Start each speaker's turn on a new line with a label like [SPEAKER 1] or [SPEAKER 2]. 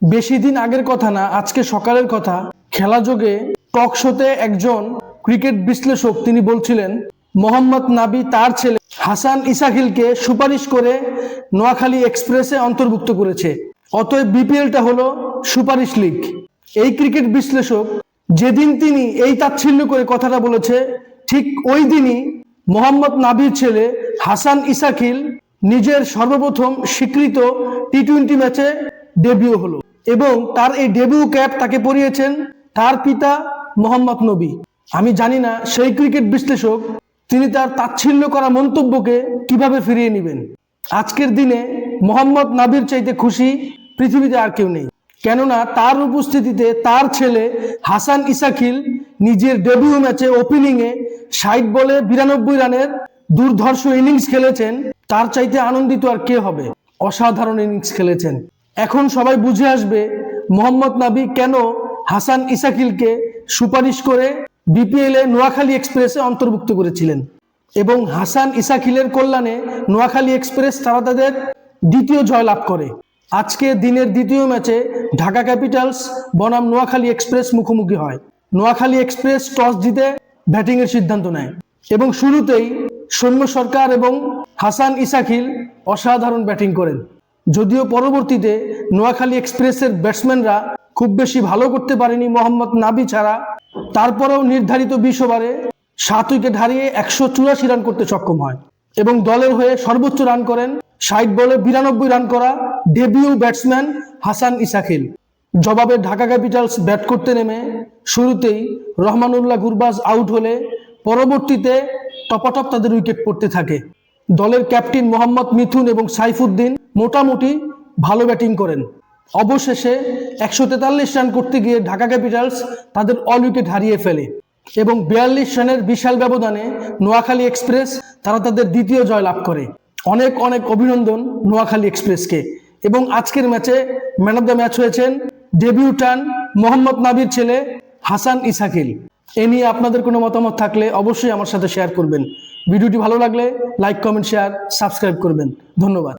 [SPEAKER 1] বেশি দিন আগের কথা না, আজকে সকালের কথা। খেলা যোগে টক শোতে একজন ক্রিকেট বিশ্লেষক তিনি বলছিলেন মোহাম্মদ নাবি তার ছেলে হাসান ইসাকিলকে সুপারিশ করে নোয়াখালী এক্সপ্রেসে অন্তর্ভুক্ত করেছে। অতএব বিপিএলটা হলো সুপারিশ লিগ। এই ক্রিকেট বিশ্লেষক যেদিন তিনি এই তাচ্ছিল্য করে কথাটা বলেছে, ঠিক ওই দিনই মোহাম্মদ নাবির ছেলে হাসান ইসাকিল নিজের সর্বপ্রথম স্বীকৃত টি-20 ম্যাচে ডেবিউ হলো এবং তার এই ডেবিউ ক্যাপ তাকে পরিয়েছেন তার পিতা মোহাম্মদ নবী। আমি জানি না সেই ক্রিকেট বিশ্লেষক তিনি তার তাচ্ছিল্য করা মন্তব্যকে কিভাবে ফিরিয়ে নেবেন। আজকের দিনে মোহাম্মদ নাবির চাইতে খুশি পৃথিবীতে আর কেউ নেই, কেননা তার উপস্থিতিতে তার ছেলে হাসান ইসাকিল নিজের ডেবিউ ম্যাচে ওপেনিংয়ে 60 বলে 92 রানের দুর্ধর্ষ ইনিংস খেলেছেন। তার চাইতে আনন্দিত আর কে হবে? অসাধারণ ইনিংস খেলেছেন। এখন সবাই বুঝে আসবে মোহাম্মদ নাবি কেন হাসান ইসাকিলকে সুপারিশ করে বিপিএলে নোয়াখালী এক্সপ্রেসে অন্তর্ভুক্ত করেছিলেন এবং হাসান ইসাকিলের কল্যাণে নোয়াখালী এক্সপ্রেস তারা তাদের দ্বিতীয় জয় লাভ করে। আজকে দিনের দ্বিতীয় ম্যাচে ঢাকা ক্যাপিটালস বনাম নোয়াখালী এক্সপ্রেস মুখোমুখি হয়। নোয়াখালী এক্সপ্রেস টস জিতে ব্যাটিংয়ের সিদ্ধান্ত নেয় এবং শুরুতেই সৌম্য সরকার এবং হাসান ইসাকিল অসাধারণ ব্যাটিং করেন। যদিও পরবর্তীতে নোয়াখালী এক্সপ্রেসের ব্যাটসম্যানরা খুব বেশি ভালো করতে পারেনি মোহাম্মদ নাবি ছাড়া, তারপরেও নির্ধারিত 20 ওভারে 7 উইকেট হারিয়ে 184 রান করতে সক্ষম হয় এবং দলের হয়ে সর্বোচ্চ রান করেন 60 বলে 92 রান করা ডেবিউ ব্যাটসম্যান হাসান ইসাকিল। জবাবে ঢাকা ক্যাপিটালস ব্যাট করতে নেমে শুরুতেই রহমানুল্লাহ গুরবাজ আউট হলে পরবর্তীতে টপাটপ তাদের উইকেট পড়তে থাকে। দলের ক্যাপ্টেন মোহাম্মদ মিথুন এবং সাইফুদ্দিন মোটামুটি ভালো ব্যাটিং করেন। অবশেষে 143 রান করতে গিয়ে ঢাকা ক্যাপিটালস তাদের অল উইকেট হারিয়ে ফেলে এবং 42 রানের বিশাল ব্যবধানে নোয়াখালী এক্সপ্রেস তারা তাদের দ্বিতীয় জয় লাভ করে। অনেক অনেক অভিনন্দন নোয়াখালী এক্সপ্রেসকে। এবং আজকের ম্যাচে ম্যান অফ দ্য ম্যাচ হয়েছেন ডেবিউটান মোহাম্মদ নাবির ছেলে হাসান ইসাকিল। এ নিয়ে আপনাদের কোনো মতামত থাকলে অবশ্যই আমার সাথে শেয়ার করবেন। ভিডিওটি ভালো লাগলে লাইক, কমেন্ট, শেয়ার, সাবস্ক্রাইব করবেন। ধন্যবাদ।